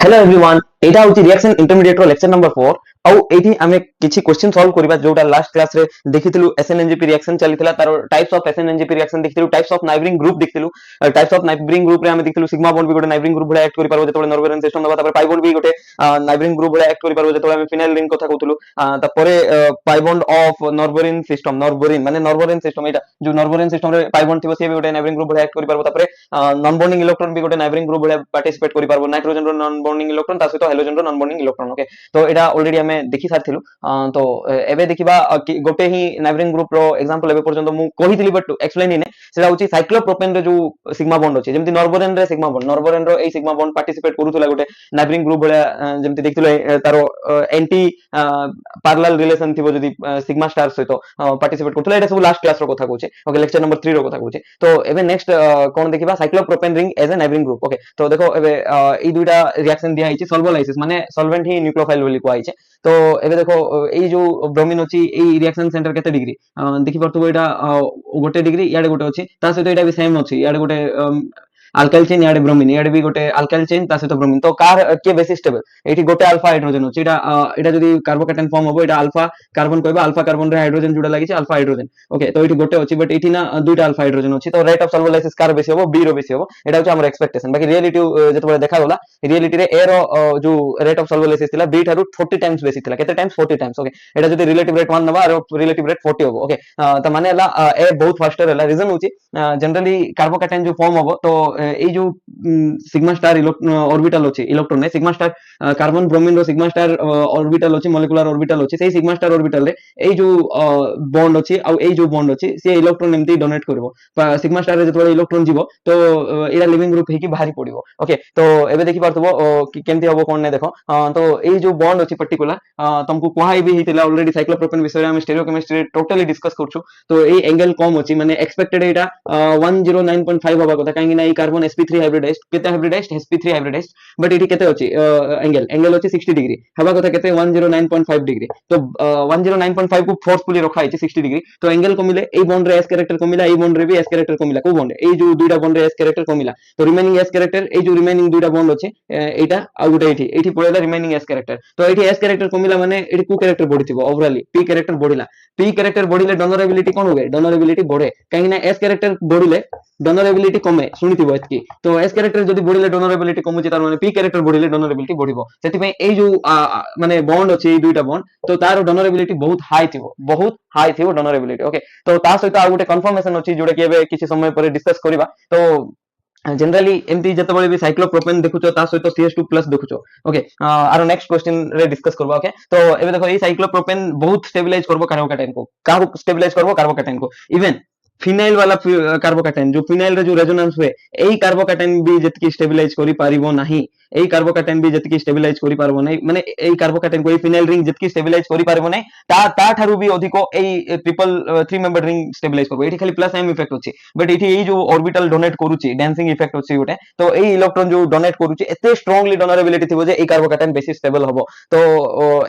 Hello everyone एटा होची reaction intermediate रो lecture number 4 आउ एठी हमें किछि क्वेश्चन सॉल्व करबा जोटा लास्ट क्लास रे देखिथिलु एसएनएनजीपी रिएक्शन चलिथिला तारो टाइप्स ऑफ एसएनएनजीपी रिएक्शन देखिथिलु टाइप्स ऑफ नाइबरिंग ग्रुप देखिथिलु टाइप्स ऑफ नाइबरिंग ग्रुप रे हमें देखिथिलु सिग्मा बॉन्ड भी गोटे नाइबरिंग ग्रुप भले एक्ट करि पारबो जेतोले नॉर्वेरियन सिस्टम दबा तापर पाई बॉन्ड भी गोटे नाइबरिंग ग्रुप भले एक्ट करि पारबो जेतोले हमें फिनाइल रिंग कथा कहथुलु तापरे पाई बॉन्ड ऑफ नॉर्वेरियन माने नॉर्वेरियन सिस्टम एटा जो नॉर्वेरियन सिस्टम रे पाई बॉन्ड थिबो से भी गोटे नाइबरिंग ग्रुप भले एक्ट करि पारबो तापरे नॉन बॉन्डिंग इलेक्ट्रॉन भी गोटे नाइबरिंग ग्रुप भले पार्टिसिपेट करि पारबो नाइट्रोजन रो नॉन बॉन्डिंग इलेक्ट्रॉन ता सहित हाइड्रोजन रो नॉन बॉन्डिंग इलेक्ट्रॉन ओके तो एटा ऑलरेडी हमें देखि सारथिलु तो एबे देखिबा गोटे ही नाइबरिंग ग्रुप रो एग्जांपल एबे पर्यंत मु कहितली बट एक्सप्लेन हिने सेटा होची साइक्लोप्रोपेन रे जो सिग्मा बॉन्ड अछि जेमति नॉर्वेरियन रे सिग्मा बॉन्ड नॉर्वेरियन रो ए सिग्मा बॉन्ड पार्टिसिपेट करूथला गोटे नाइबरिंग ग्रुप भले जेमति देखिथले तारो एंटी पैरेलल रिलेशन थिबो जदी सिग्मा स्टार सहित पार्टिसिपेट करथला एटा सब लास्ट क्लास रो कथा कहूचे ओके लेक्चर नंबर 3 रो कथा कहूचे तो एबे नेक्स्ट कोन देखिबा cyclopropane ring as a neighbouring group okay तो देखो एबे ई दुइटा रिएक्शन दिया आइछि सॉल्वोलाइसिस माने सॉल्वेंट ही न्यूक्लियोफाइल बोली को आइछि तो एबे देखो एई जो ब्रोमीन अछि एई रिएक्शन सेंटर केते डिग्री देखि परतबो एटा गोटे डिग्री याडे गोटे अछि ता सहित एटा भी सेम अछि याडे गोटे अल्काइल चेन याडे ब्रोमीन याडे भी गोटे अल्काइल चेन ता सहित ब्रोमीन तो कार के बेसिस स्टेबल एठी गोटे अल्फा हाइड्रोजन अछि एटा जदी कार्बोकैटायन फॉर्म होबो एटा अल्फा कार्बन कहबा अल्फा कार्बन रे हाइड्रोजन जुडा लागि छै अल्फा हाइड्रोजन ओके तो एठी गोटे अछि बट एठी ना दुइटा अल्फा हाइड्रोजन अछि तो रेट ऑफ सॉल्वोलाइसिस कार बेसी होबो बी रो बेसी होबो एटा होछ हमर एक्सपेक्टेशन बाकी रियलिटी जतबे देखा गला रियलिटी रे ए रो जो रेट ऑफ सॉल्वोलाइसिस थिला बी थारु 40 टाइम्स बेसी थिला केते टाइम्स 40 टाइम्स ओके एटा जदी रिलेटिव रेट 1 नबा और रिलेटिव रेट 40 होबो ओके त माने हला ए बहुत फास्टर हला रीजन होची जनरली कार्बोकैटायन जो फॉर्म होबो तो ए जो सिग्मा स्टार ऑर्बिटल अछि इलेक्ट्रॉन ने सिग्मा स्टार कार्बन ब्रोमीन रो सिग्मा स्टार ऑर्बिटल अछि मॉलिक्यूलर ऑर्बिटल अछि सेही सिग्मा स्टार ऑर्बिटल रे ए जो बॉन्ड अछि आ ए जो बॉन्ड अछि से इलेक्ट्रॉन एमती डोनेट करबो सिग्मा स्टार रे जतबे इलेक्ट्रॉन जीवो तो एरा लिविंग ग्रुप हेकी बाहरी पड़िबो ओके तो एबे देखि पारतबो केमती होबो कोन ने देखो तो ए जो बॉन्ड अछि पर्टिकुलर तुमको कोहाई भी हितला ऑलरेडी साइक्लोप्रोपेन विषय हम स्टीरियोकेमिस्ट्री टोटली डिस्कस करछु तो ए एंगल कम अछि माने एक्सपेक्टेड एटा 109.5 होबा कथा काहे कि ना ई कार्बन sp3 हाइब्रिडाइज्ड केते हाइब्रिडाइज्ड sp3 हाइब्रिडाइज्ड बट एटी केते अछि एंगल अछि 60 डिग्री हबा कथा केते 109.5 डिग्री तो 109.5 को फोर्सफुली रखा है 60 डिग्री तो एंगल को मिले ए बॉन्ड रे एस कैरेक्टर को मिला ए बॉन्ड रे भी एस कैरेक्टर को मिला को बॉन्ड ए जो दुइटा बॉन्ड रे एस कैरेक्टर को मिला तो रिमेनिंग एस कैरेक्टर ए जो रिमेनिंग दुइटा बॉन्ड अछि एटा आ गुटे एठी पळेला रिमेनिंग एस कैरेक्टर तो एठी एस कैरेक्टर को मिला माने एठी को कैरेक्टर बढ़िथिबो ओवरऑली पी कैरेक्टर बढ़िला पी कैरेक्टर बढ़िले डोनरेबिलिटी कोन होबे डोनरेबिलिटी बढ़े काहे ना एस कैरेक्टर बढ़िले डोनरेबिलिटी कमे सुनिथिबो एतकी तो एस कैरेक्टर जदी बढ़िले डोनरेबिलिटी कमुची तार माने पी कैरेक्टर बढ़िले डोनरेबिलिटी बढ़िबो सेति पय ए जो माने बॉन्ड अछि ए दुइटा बॉन्ड तो तार डोनरेबिलिटी बहुत हाई थिबो डोनरेबिलिटी ओके तो ता सहित आ गुटे कंफर्मेशन अछि जोडे कि एबे किछि समय पर डिस्कस करिबा तो जनरली एमती जतबळे भी साइक्लोप्रोपेन देखुचो ता सहित CH2+ देखुचो ओके आरो नेक्स्ट क्वेश्चन रे डिस्कस करबा ओके तो एबे देखो ए साइक्लोप्रोपेन बहुत स्टेबलाइज करबो कार्बोकैटायन को काहु स्टेबलाइज करबो कार्बोकैटायन को इवन फिनाइल वाला कार्बोकैटायन जो फिनाइल रे जो रेजोनेंस हुए एई कार्बोकैटायन भी जतकी स्टेबलाइज करि पारिबो नाही एई कार्बोकैटायन भी जतकी स्टेबलाइज करि पारबो नाही माने एई कार्बोकैटायन को एई फिनाइल रिंग जतकी स्टेबलाइज करि पारबो नाही ता थारु भी अधिक एई ट्रिपल 3 मेंबर रिंग स्टेबलाइज करबो एठी खाली प्लस m इफेक्ट होची बट एठी एई जो ऑर्बिटल डोनेट करूची डांसिंग इफेक्ट होची गोटे तो एई इलेक्ट्रॉन जो डोनेट करूची एते स्ट्रांगली डोनरेबिलिटी थिबो जे एई कार्बोकैटायन बेसी स्टेबल हबो तो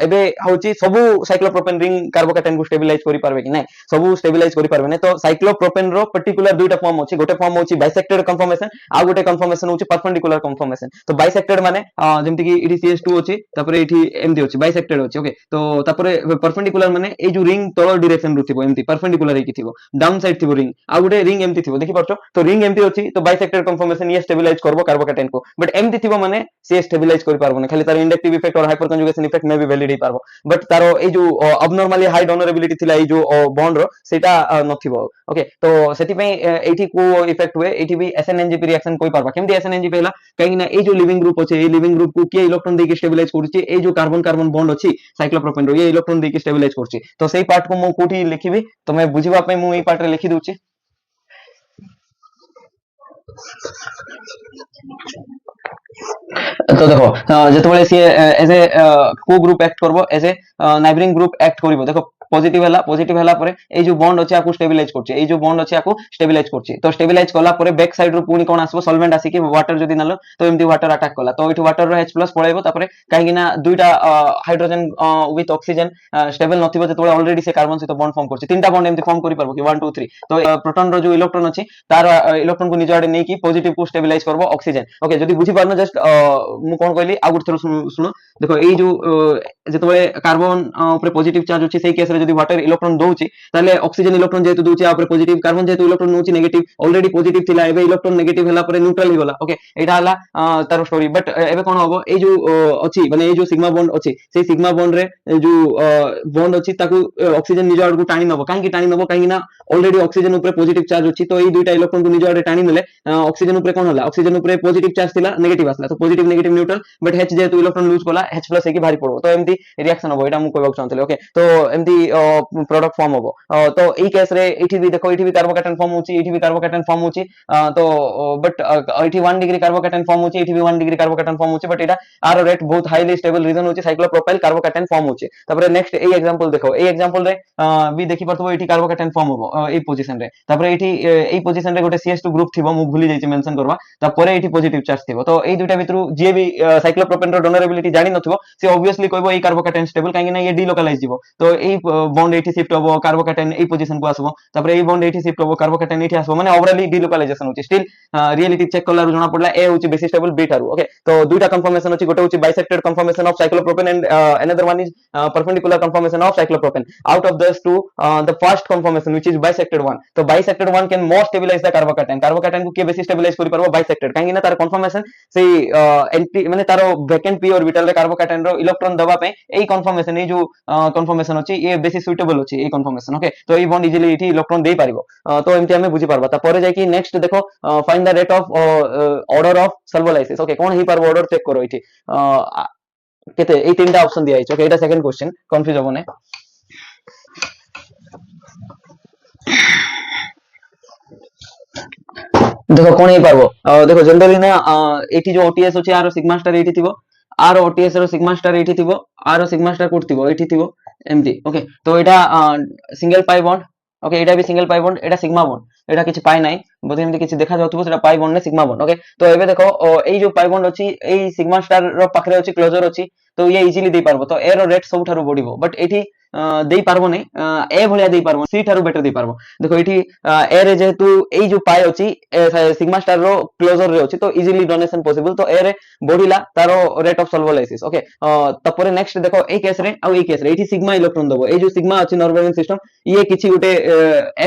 एबे होची सबु साइक्लोप्रोपेन रिंग कार्बोकैटायन को स्टेबलाइज करि पारबे कि नाही सबु स्टेबलाइज करि पारबे नाही तो साइक्लोप्रोपेन रो पर्टिकुलर दुइटा फॉर्म होची गोटे फॉर्म होची बाइसेक्टेड कन्फर्मेशन आ गोटे कन्फर्मेशन होची परपेंडिकुलर कन्फर्मेशन तो बाइसेक्टेड माने जेमति कि इठी CH2 होची तापरे इठी एमति होची बाइसेक्टेड होची ओके तो तापरे परपेंडिकुलर माने ए जो रिंग तळ डायरेक्शन रु थिबो एमति परपेंडिकुलर हेकी थिबो डाउन साइड थिबो रिंग आ गोटे रिंग एमति थिबो देखि परछो तो रिंग एमति होची तो बाइसेक्टेड कन्फर्मेशन ये स्टेबलाइज करबो कार्बोकैटायन को बट एमति थिबो माने से स्टेबलाइज करि पारबो नै खाली तार इंडक्टिव इफेक्ट और हाइपर कंजुगेशन इफेक्ट मे भी वैलिड ही पारबो बट तारो ए जो अबनॉर्मली हाई डोनरेबिलिटी थिला ए जो बॉन्ड रो सेटा नथिबो ओके तो सेति पय एठी को इफेक्ट हुए एठी भी एसएनएनजीपी रिएक्शन कोइ पारबा केमति एसएनएनजीपी हैला काहे ना ए जो लिविंग ग्रुप अछि ए लिविंग ग्रुप को के इलेक्ट्रॉन देके स्टेबलाइज करूची ए जो कार्बन कार्बन बॉन्ड अछि साइक्लोप्रोपेन रो ये इलेक्ट्रॉन देके स्टेबलाइज करची तो सेही पार्ट को मु कोठी लिखिबी तो मैं बुझिबा पय मु ए पार्ट रे लिखि दोची तो देखो जतबळे सी एज ए को ग्रुप एक्ट करबो as a neighbouring group act करिवो देखो पॉजिटिव हला परे ए जो बॉन्ड अछि आकु स्टेबिलाइज करछि ए जो बॉन्ड अछि आकु स्टेबिलाइज करछि तो स्टेबिलाइज कला परे बैक साइड रो पुनी कोन आसबो सॉल्वेंट आसी कि वाटर जदी नलो तो एमती वाटर अटैक कला तो इठी वाटर रो H+ पळेबो तापरे काहे कि ना दुईटा हाइड्रोजन विथ ऑक्सीजन स्टेबल नथिबो जेतोळे ऑलरेडी से कार्बन से तो बॉन्ड फॉर्म करछि तीनटा बॉन्ड एमती फॉर्म करि परबो कि 1 2 3 तो प्रोटॉन रो जो इलेक्ट्रॉन अछि तार इलेक्ट्रॉन को निज आडे नै कि पॉजिटिव को स्टेबिलाइज करबो ऑक्सीजन ओके जदी बुझी पारनो जस्ट मु कोन कहली आ गुड थरो सुनो देखो ए जो जेतोळे कार्बन ऊपर पॉजिटिव चार्ज अछि सेही केस रे जदी वाटर इलेक्ट्रॉन दोउछि ताले ऑक्सीजन इलेक्ट्रॉन जेतु दोउछि आ ऊपर पॉजिटिव कार्बन जेतु इलेक्ट्रॉन नोउछि नेगेटिव ऑलरेडी पॉजिटिव थिला एबे इलेक्ट्रॉन नेगेटिव हला परे न्यूट्रल ही गला ओके एटा हला तार स्टोरी बट एबे कोन होबो ए जो अछि माने ए जो सिग्मा बॉन्ड अछि सेही सिग्मा बॉन्ड रे जो बॉन्ड अछि ताकू ऑक्सीजन निज आडू टाणी नबो काहे कि टाणी नबो काहे कि ना ऑलरेडी ऑक्सीजन ऊपर पॉजिटिव चार्ज अछि तो ए दुईटा इलेक्ट्रॉन को निज आडे टाणी नेले ऑक्सीजन ऊपर कोन होला ऑक्सीजन ऊपर पॉजिटिव चार्ज थिला नेगेटिव आसला तो positive negative neutral but H जेतु इलेक्ट्रॉन लूज कला H+ एकी भारी पड़बो तो एमती रिएक्शन होबो एटा मु कहबो चाहतले ओके तो एमती प्रोडक्ट फॉर्म होबो तो एई केस रे एठी भी देखो एठी भी कार्बोकैटायन फॉर्म होची एठी भी कार्बोकैटायन फॉर्म होची तो बट एठी 1 डिग्री कार्बोकैटायन फॉर्म होची एठी भी 1 डिग्री कार्बोकैटायन फॉर्म होची बट एटा आर रेट बहुत हाईली स्टेबल रीजन होची साइक्लोप्रोपाइल कार्बोकैटायन फॉर्म होची तापरे नेक्स्ट एई एग्जांपल देखो एई एग्जांपल रे भी देखि परथबो एठी कार्बोकैटायन फॉर्म होबो एई पोजीशन रे तापरे एठी एई पोजीशन रे गोटे CH2 ग्रुप थिबो मु भूली जाईची मेंशन करबा तापरे एठी पॉजिटिव चार्ज थिबो तो एई दुटा भितरु जे भी साइक्लोप्रोपेन रो डोनरेबिलिटी जानि नथिबो से ऑब्वियसली कहबो एई कार्बोकैटायन स्टेबल काहे कि ना ये डिलोकलाइज दिबो तो एई बॉन्ड एठी शिफ्ट होबो कार्बोकैटायन एई पोजीशन को आसबो तापरे एई बॉन्ड एठी शिफ्ट होबो कार्बोकैटायन एठी आसबो माने ओवरऑली डिलोकलाइजेशन होची स्टिल रियलिटी चेक कला जणा पडला ए होची बेसी स्टेबल बी थारु ओके तो दुटा कन्फर्मेशन होची गोटे होची bisected confirmation of cyclopropane and another one is perpendicular conformation of cyclopropane out of those two the first conformation which is bisected one तो bisected one can more stabilize the carbocation को के बेसी stabilise करि परबो bisected काहे ना तार conformation से एंटी माने तार वैकेंट p ऑर्बिटल रे कार्बोकैटायन रो इलेक्ट्रॉन दबा पे एई कन्फर्मेशन ए जो कन्फर्मेशन अछि ये बेसी सुटेबल अछि ए कन्फर्मेशन ओके तो ए बॉन्ड इजीली इठी इलेक्ट्रॉन दे पारिबो तो एमती हमें बुझी पारबा ता परे जाय कि नेक्स्ट देखो find the rate of order of solvolysis okay कोन ही पारबो ऑर्डर चेक करो इठी केते ए तीनटा ऑप्शन दिया ओके एटा सेकंड क्वेश्चन कंफ्यूज होबो नै देखो कोन ही पारबो देखो जनरली ना एठी जो ओटीएस अछि आरो सिग्मा स्टार एठी थिबो आरो ओटीएस रो सिग्मा स्टार एठी थिबो आरो सिग्मा स्टार कोड थिबो एठी थिबो एमटी ओके तो एटा सिंगल पाई बॉन्ड ओके एटा भी सिंगल पाई बॉन्ड एटा सिग्मा बॉन्ड एटा किछि पाई नाही बोधे एमती किछि देखा जाउथबो सेटा पाई बॉन्ड ने सिग्मा बॉन्ड ओके तो एबे देखो एई जो पाई बॉन्ड अछि एई सिग्मा स्टार रो पाखरे अछि क्लोजर अछि तो ये इजीली दे पारबो तो ए रो रेट सब थारु बढिबो बट एठी देई पारबो नै ए भलिया देई पारबो सी थारु बेटर देई पारबो देखो एठी ए रे जेतु एई जो पाई अछि सिग्मा स्टार रो क्लोजर रे अछि तो इजीली डोनेशन पॉसिबल तो ए रे बढिला तारो rate of solvolysis okay तपरे next देखो ए केस रे आ ए केस रे एठी सिग्मा इलेक्ट्रॉन दबो ए जो सिग्मा अछि नॉर्वेलियन सिस्टम ये किछि गुटे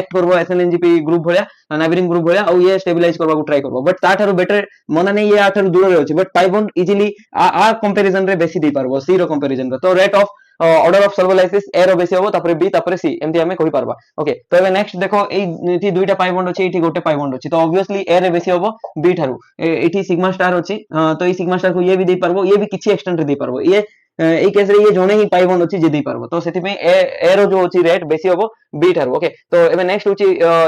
एक्ट करबो SNNGP ग्रुप भलिया नाइबरिंग ग्रुप भलिया और ये स्टेबलाइज करबा को ट्राई करबो बट ता थारु बेटर मना नै ये आ थारु दूर रे अछि बट पाई बॉन्ड इजीली आ कंपैरिजन रे बेसी दे पारबो सी रो कंपैरिजन रो तो rate of order of solvolysis ए रो बेसी होबो तापरे बी तापरे सी एमती हमें कहि पारबा ओके तो एबे नेक्स्ट देखो एठी दुईटा पाई बॉन्ड अछि एठी गोटे पाई बॉन्ड अछि तो ऑब्वियसली ए रे बेसी होबो बी थारु एठी सिग्मा स्टार अछि तो ए सिग्मा स्टार को ये भी दे पारबो ये भी किछि एक्सटेंट रे दे पारबो ये ए केस रे ये जोने ही पाई बॉन्ड अछि जे दे पारबो तो सेति में ए रो जो अछि रेट बेसी होबो बी थारु ओके तो एबे नेक्स्ट होछि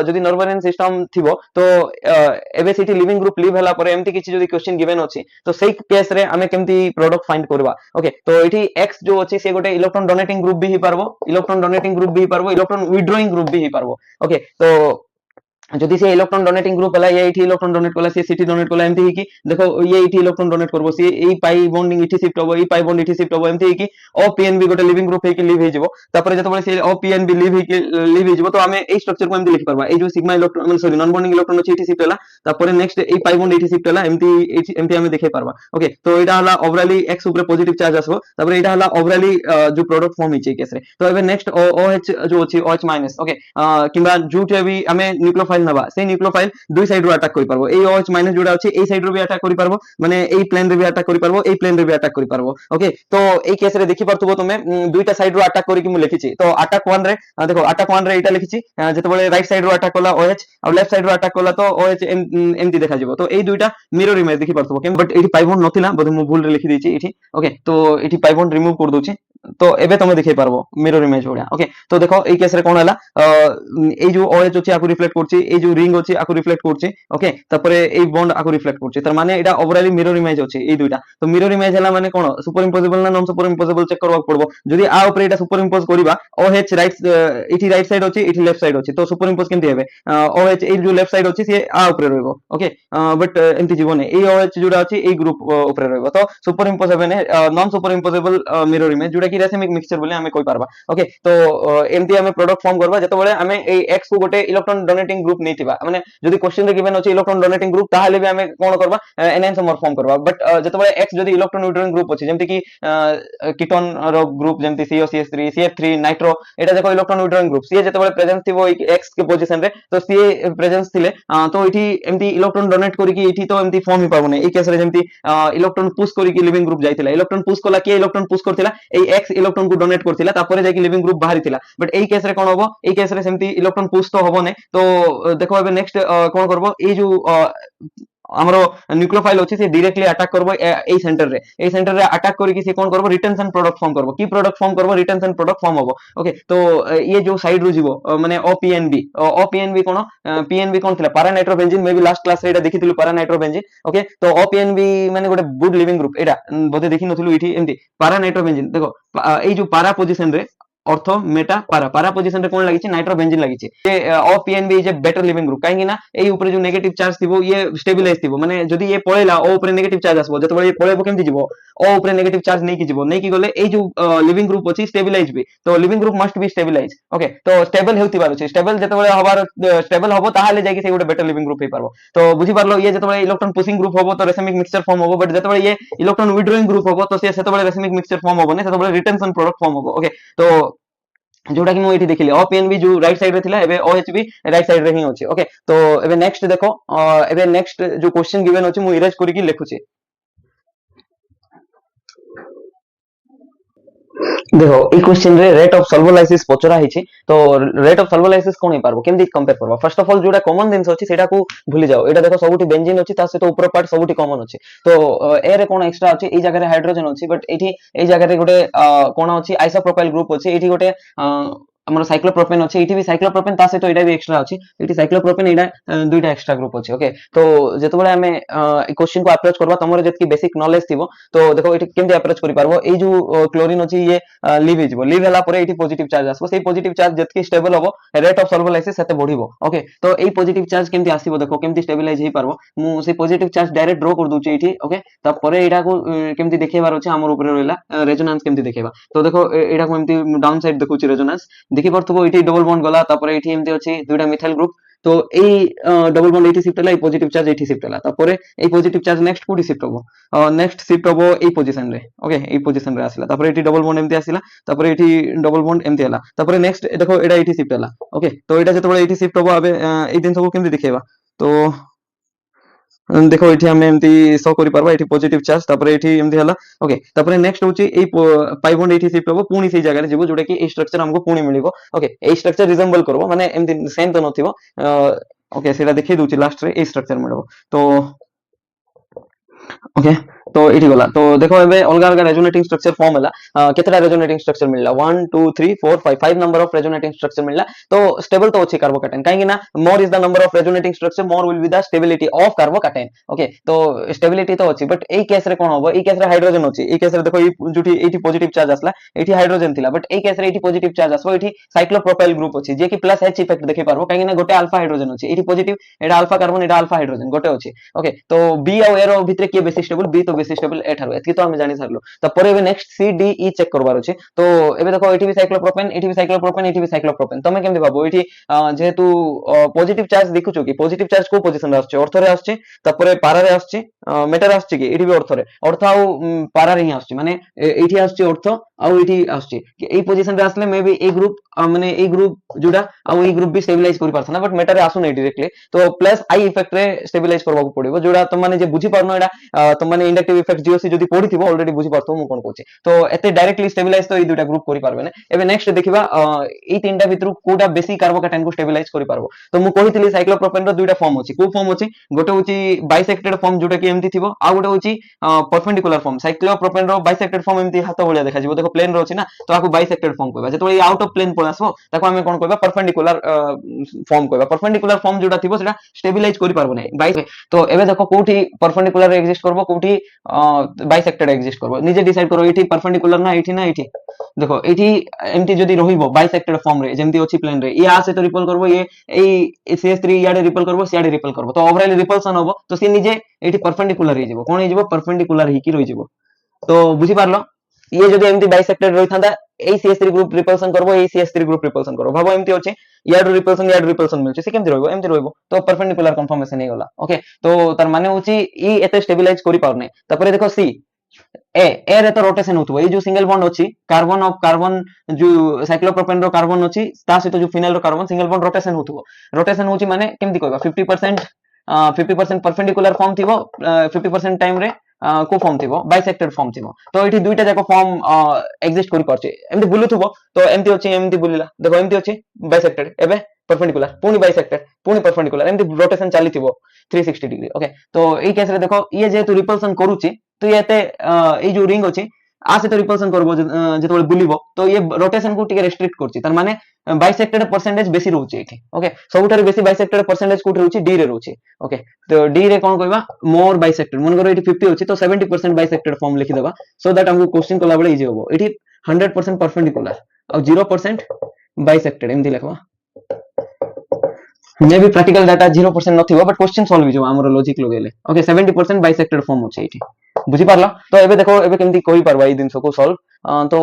जदी नॉर्वेलियन सिस्टम थिबो तो एबे सेति लिविंग ग्रुप लिव हला परे एमती किछि जदी क्वेश्चन गिवन अछि तो सेई केस रे हमें केमती प्रोडक्ट फाइंड करबा ओके तो एठी x जो अछि से गोटे इलेक्ट्रॉन डोनेटिंग ग्रुप भी ही पारबो इलेक्ट्रॉन डोनेटिंग ग्रुप भी ही पारबो इलेक्ट्रॉन विथड्रॉइंग ग्रुप भी ही पारबो ओके तो जदि से इलेक्ट्रॉन डोनेटिंग ग्रुप हला ये एठी इलेक्ट्रॉन डोनेट कला से सिटी डोनेट कला एमती ही कि देखो ये एठी इलेक्ट्रॉन डोनेट करबो से एई पाई बॉन्डिंग एठी शिफ्ट होबो एई पाई बॉन्ड एठी शिफ्ट होबो एमती ही कि ओ पीएनबी गोटे लिविंग ग्रुप हे कि लीव हे जिवो तापर जतबे से ओ पीएनबी लीव हे जिवो तो हमें एई स्ट्रक्चर को एमती लिखि परबा एई जो sigma electron sorry non bonding electron अछि एठी शिफ्ट हला तापर नेक्स्ट एई पाई बॉन्ड एठी शिफ्ट हला एमती हमें देखे परबा ओके तो एटा हला ओवरऑली x ऊपर पॉजिटिव चार्ज आसबो तापर एटा हला ओवरऑली जो प्रोडक्ट फॉर्म हिचे केस रे तो एबे नेक्स्ट OH जो अछि OH माइनस ओके किबा जुटे भी हमें न्यूक्लियोफाइल नबा से न्यूक्लियोफाइल दुई साइड रो अटैक करि परबो ए OH माइनस जोडा अछि ए साइड रो भी अटैक करि परबो माने ए प्लेन रे भी अटैक करि परबो ए प्लेन रे भी अटैक करि परबो ओके तो ए केस रे देखि परथबो तमे दुईटा साइड रो अटैक करि कि मु लिखिछि तो अटैक 1 रे देखो अटैक 1 रे एटा लिखिछि जतबेले राइट साइड रो अटैक कला OH और लेफ्ट साइड रो अटैक कला तो OH एमती देखा जिवो तो ए दुईटा मिरर इमेज देखि परथबो बट एठी पाई बॉन्ड नथिला बट मु भूल रे लिखि दैछि एठी ओके तो एठी पाई बॉन्ड रिमूव कर दोछि तो एबे तमे देखै पारबो मिरर इमेज भलिया ओके तो देखो एई केस रे कोन हला एई जो OH अछि आकु रिफ्लेक्ट करछि एई जो रिंग अछि आकु रिफ्लेक्ट करछि ओके तापरे एई बॉन्ड आकु रिफ्लेक्ट करछि तार माने एटा ओवरऑली मिरर इमेज अछि एई दुइटा तो मिरर इमेज हला माने कोन सुपर इम्पोजेबल ना नॉन सुपर इम्पोजेबल चेक करबा पड़बो जदि आ ऊपर एटा सुपर इम्पोज करिबा OH राइट इठी राइट साइड अछि इठी लेफ्ट साइड अछि तो सुपर इम्पोज केमति हेबे OH एई जो लेफ्ट साइड अछि से आ ऊपर रहइबो ओके बट एमति जीवने एई OH जोडा अछि एई ग्रुप ऊपर रहइबो तो सुपर इम्पोज हेबे ने non super imposable mirror image जोडा कि रेसिमिक मिक्सचर बोले हमें कोइ पारबा ओके तो एमती हमें प्रोडक्ट फॉर्म करबा जतबेले हमें ए एक्स को गोटे इलेक्ट्रॉन डोनेटिंग ग्रुप नेथिबा माने जदि क्वेश्चन रे गिवन अछि इलेक्ट्रॉन डोनेटिंग ग्रुप ताहाले भी हमें कोन करबा एनहांसमर फॉर्म करबा बट जतबेले एक्स जदि इलेक्ट्रॉन विड्रॉइंग ग्रुप अछि जेमति कि कीटोन रो ग्रुप जेमति COCH3 CF3 नाइट्रो एटा देखो इलेक्ट्रॉन विड्रॉइंग ग्रुप सी जतबेले प्रेजेंस थिबो एक्स के पोजीशन रे तो सी प्रेजेंस थिले तो इठी एमती इलेक्ट्रॉन डोनेट करी कि इठी तो एमती फॉर्म ही पाबो नै ए केस रे जेमति इलेक्ट्रॉन पुश करी कि लिविंग ग्रुप जाइतिला इलेक्ट्रॉन पुश कला के इलेक्ट्रॉन पुश करथिला ए एक्स इलेक्ट्रॉन को डोनेट करथिला तापरे जाय कि लिविंग ग्रुप बाहरी थिला बट एई केस रे कोन होबो एई केस रे सेमती इलेक्ट्रॉन पुश तो होबो नै तो देखो एबे नेक्स्ट कोन करबो ए जो हमरो न्यूक्लियोफाइल अछि से डायरेक्टली अटैक करबो ए सेंटर रे अटैक करी कि से कोन करबो रिटेंशन प्रोडक्ट फॉर्म करबो की प्रोडक्ट फॉर्म करबो रिटेंशन प्रोडक्ट फॉर्म होबो ओके तो ये जो साइड रु जीवो माने OPNB कोन PNB कोन थिला पैरा नाइट्रोबेंजीन मे भी लास्ट क्लास रे एटा देखिथिलु पैरा नाइट्रोबेंजीन ओके तो OPNB माने गोटे गुड लिविंग ग्रुप एटा बोधे देखि नथिलु इठी एमती पैरा नाइट्रोबेंजीन देखो ए जो पैरा पोजीशन रे ऑर्थो मेटा पारा पारा पोजीशन रे कोन लागिछि नाइट्रोबेंजीन लागिछि ये OPNB is a better leaving group काहेकि ना एई ऊपर जो नेगेटिव चार्ज थिबो ये स्टेबलाइज थिबो माने जदि ये पळेला ओ ऊपर नेगेटिव चार्ज आसबो जतबे ये पळेबो केमति जिवो ओ ऊपर नेगेटिव चार्ज नै कि जिवो नै कि गले एई जो लिविंग ग्रुप अछि स्टेबलाइज बी तो leaving group must be stabilize okay तो स्टेबल हेउतिबार अछि स्टेबल जतबे हबार स्टेबल हबो ताहाले जाय कि से गोटे बेटर लिविंग ग्रुप हे पारबो तो बुझि पारलो ये जतबे इलेक्ट्रॉन पुशिंग ग्रुप हबो तो रेसिमिक मिक्सचर फॉर्म हबो बट जतबे ये इलेक्ट्रॉन विड्रॉइंग ग्रुप हबो तो से सेतबे रेसिमिक मिक्सचर फॉर्म हबो नै सेतबे रिटेंशन प्रोडक्ट फॉर्म हबो ओके तो जोटा कि मु एठी देखिले OPNB जो राइट साइड रे थिला एबे OH भी राइट साइड रे ही अछि ओके तो एबे नेक्स्ट देखो एबे नेक्स्ट जो क्वेश्चन गिवन अछि मु इरेज करी कि लिखुछि देखो ई क्वेश्चन रे रेट ऑफ सॉल्वोलाइसिस पचरा हिछि तो रेट ऑफ सॉल्वोलाइसिस कोन हे पारबो केमति कंपेयर करबो फर्स्ट ऑफ ऑल जोटा कॉमन दिनस अछि सेटा को भूली जाओ एटा देखो सबुठी बेंजीन अछि ता से तो ऊपर पार्ट सबुठी कॉमन अछि तो ए रे कोन एक्स्ट्रा अछि ई जगह रे हाइड्रोजन अछि बट एठी ए जगह रे गोटे कोन अछि आइसोप्रोपाइल ग्रुप अछि एठी गोटे हमर साइक्लोप्रोपेन अछि एठी भी साइक्लोप्रोपेन ता से तो एटा भी एक्स्ट्रा अछि एठी साइक्लोप्रोपेन एटा दुइटा एक्स्ट्रा ग्रुप अछि ओके तो जेतबेले हमें ई क्वेश्चन को अप्रोच करबा तमरे जतकी बेसिक नॉलेज थिबो तो देखो एठी केमति अप्रोच करि पारबो ए जो क्लोरीन अछि ये लीव हिजबो लीव हला परे एठी पॉजिटिव चार्ज आसबो सेही पॉजिटिव चार्ज जतकी स्टेबल हबो रेट ऑफ सॉल्वोलाइसिस सेते बढ़िबो ओके तो एई पॉजिटिव चार्ज केमति आसीबो देखो केमति स्टेबलाइज हे पारबो मु से पॉजिटिव चार्ज डायरेक्ट ड्रॉ कर दूची एठी ओके ता परे एटा को केमति देखेबार अछि हमर ऊपर रहला रेजोनेंस केमति देखेबा तो देखो एटा को एमति डाउन साइड देखुची रेजोनेंस देखि परथबो एठी डबल बॉन्ड गला तापर एठी एमति अछि दुइटा मिथाइल ग्रुप तो एई डबल बॉन्ड एठी शिफ्ट हला ए पॉजिटिव चार्ज एठी शिफ्ट हला तापर ए पॉजिटिव चार्ज नेक्स्ट कोडी शिफ्ट होबो नेक्स्ट शिफ्ट होबो ए पोजीशन रे ओके ए पोजीशन रे आसिला तापर एठी डबल बॉन्ड एमति आसिला तापर एठी डबल बॉन्ड एमति हला तापर नेक्स्ट देखो एटा एठी शिफ्ट हला ओके तो एटा जतबे एठी शिफ्ट होबो आबे ए दिन सब केमति देखेबा तो देखो एठी हम एमती शो करि परबा एठी पॉजिटिव चार्ज तापर एठी एमती हला ओके तापर नेक्स्ट होची ए पाई बॉन्ड एठी शिफ्ट होबो पुनी से जगह रे जेबो जोटा कि ए स्ट्रक्चर हमको पुनी मिलिबो ओके ए स्ट्रक्चर रिजेंबल करबो माने एमती सेम तो नथिबो ओके सेटा देखि दोची लास्ट रे ए स्ट्रक्चर मिलबो तो ओके तो एठी गला तो देखो एबे अलगा अलगा रेजोनेटिंग स्ट्रक्चर फॉर्म हला केतरा रेजोनेटिंग स्ट्रक्चर मिलला 1 2 3 4 5 5 नंबर ऑफ रेजोनेटिंग स्ट्रक्चर मिलला तो स्टेबल तो अछि कार्बोकैटायन काहेकि ना more is the number of resonating structure more will be the stability of carbocation okay तो स्टेबिलिटी तो अछि बट ए केस रे कोन होबो ए केस रे हाइड्रोजन अछि ए केस रे देखो ई जुटी एठी पॉजिटिव चार्ज आसला एठी हाइड्रोजन थिला बट ए केस रे एठी पॉजिटिव चार्ज आसबो एठी साइक्लोप्रोपाइल ग्रुप अछि जे कि प्लस H इफेक्ट देखि पारबो काहेकि ना गोटे अल्फा हाइड्रोजन अछि एठी पॉजिटिव एटा अल्फा कार्बन एटा अल्फा हाइड्रोजन गोटे अछि ओके तो बी और ए रो भितरे के बेसी स्टेबल बी तो बेसी स्टेबल एठारो एतकी तो हम जानि सारलो त परे एबे next C D E check करबार अछि तो एबे देखो एठी भी साइक्लोप्रोपेन एठी भी साइक्लोप्रोपेन एठी भी साइक्लोप्रोपेन तमे केमति भाबो एठी जेहेतु पॉजिटिव चार्ज देखुचो कि पॉजिटिव चार्ज को पोजीशन रे आछे अर्थ रे आछे त परे पारा रे आछे मेटर आछे कि एठी भी अर्थ आउ पारा रे ही आछे माने एठी आछे अर्थ आउ एठी आछे कि एई पोजीशन रे आसले मे बी ए ग्रुप माने ए ग्रुप जुडा आउ ए ग्रुप भी स्टेबलाइज करि पारथना बट मेटर रे आसु नै डायरेक्टली तो प्लस आई इफेक्ट रे स्टेबलाइज करबा को पड़िबो जुडा त माने जे बुझी पारनो एडा त माने इंडक्टिव इफेक्ट जीओसी जदी पढिथिबो ऑलरेडी बुझी पारथो मु कोन कहूची तो एते डायरेक्टली स्टेबलाइज तो ए दुटा ग्रुप करि पारबे ने एबे नेक्स्ट देखिबा ए तीनटा भितरु कोडा बेसी कार्बोकैटायन को स्टेबलाइज करि पारबो तो मु कहितली साइक्लोप्रोपेन रो दुटा फॉर्म अछि को फॉर्म अछि गोटे होची बाइसेक्टेड फॉर्म जोटा कि एमती थिबो आ गोटे होची परपेंडिकुलर फॉर्म साइक्लोप्रोपेन रो बाइसेक्टेड फॉर्म एमती हाथ भलिया देखा जिवो देखो प्लेन रो अछि ना तो आकु बाइसेक्टेड फॉर्म कहबा जेतो आउट ऑफ प्लेन पळासबो ताको हमें कोन कहबा परपेंडिकुलर फॉर्म कहबा परपेंडिकुलर फॉर्म जोटा थिबो सेटा स्टेबिलाइज करि पारबो नै बाइ तो एबे देखो कोठी परपेंडिकुलर एग्जिस्ट करबो कोठी बाइसेक्टेड एग्जिस्ट करबो निजे डिसाइड करो एठी परपेंडिकुलर ना एठी देखो एठी एमटी जदी रहिबो बाइसेक्टेड फॉर्म रे जेमती अछि प्लेन रे या से तो रिपल करबो ये एई CS3 याडे रिपल करबो सियाडे रिपल करबो तो ओवरऑल रिपल्सन होबो तो से निजे एठी परपेंडिकुलर हि जिवो कोन हि जिवो परपेंडिकुलर हि कि रहि जिवो तो बुझी पारलो ये जदी एमती बाइसेक्टेड रहि थांदा एई CS3 ग्रुप रिपल्सन करबो एई CS3 ग्रुप रिपल्सन करबो भाबो एमती अछि याडो रिपल्सन मिलछि से केमती रहइबो तो परपेंडिकुलर कन्फर्मेशन हे गला ओके तो तार माने होछि ई एते स्टेबिलाइज करि पारने तापरे देखो सी ए रे तो रोटेशन होतबो ए जो सिंगल बॉन्ड अछि कार्बन ऑफ कार्बन जो साइक्लोप्रोपेन रो कार्बन अछि ता सहित जो फिनाइल रो कार्बन सिंगल बॉन्ड रोटेशन होछि माने केमति कहबा 50% परपेंडिकुलर फॉर्म थिबो 50% टाइम रे को फॉर्म थिबो बाइसेक्टेड फॉर्म थिबो तो एठी दुईटा जाको फॉर्म एग्जिस्ट करि परछि एमति बुलुथबो तो एमति अछि एमति बुलिला देखो एमति अछि बाइसेक्टेड एबे परपेंडिकुलर पुनी बाइसेक्टेड पुनी परपेंडिकुलर एमति रोटेशन चलीथिबो 360 डिग्री ओके तो एई केस रे देखो ये जेतु रिपल्सन करूछि तो येते ए जो रिंग अछि आ से तो रिपल्सन करबो जेतबे बुलिबो तो ये रोटेशन को टिके रेस्ट्रिक्ट करछि तार माने बाइसेक्टेड परसेंटेज बेसी रहउछि एठी ओके सबुठार बेसी बाइसेक्टेड परसेंटेज कोठी रहउछि डी रे रहउछि ओके तो डी रे कोन कहबा मोर बाइसेक्टेड मन करो एठी 50 अछि तो 70% बाइसेक्टेड फॉर्म लिखि देबा सो दैट हमको क्वेश्चन कला बळे इजी होबो एठी 100% परपेंडिकुलर और 0% बाइसेक्टेड एमति लिखबा मे भी प्रैक्टिकल डाटा 0% नथिबो बट क्वेश्चन सॉल्व हो हमर लॉजिक लगेले ओके 70% बाइसेक्टेड फॉर्म अछि एठी बुझी पारला तो एबे देखो एबे केमती कहि परबा ई दिनसो को सॉल्व तो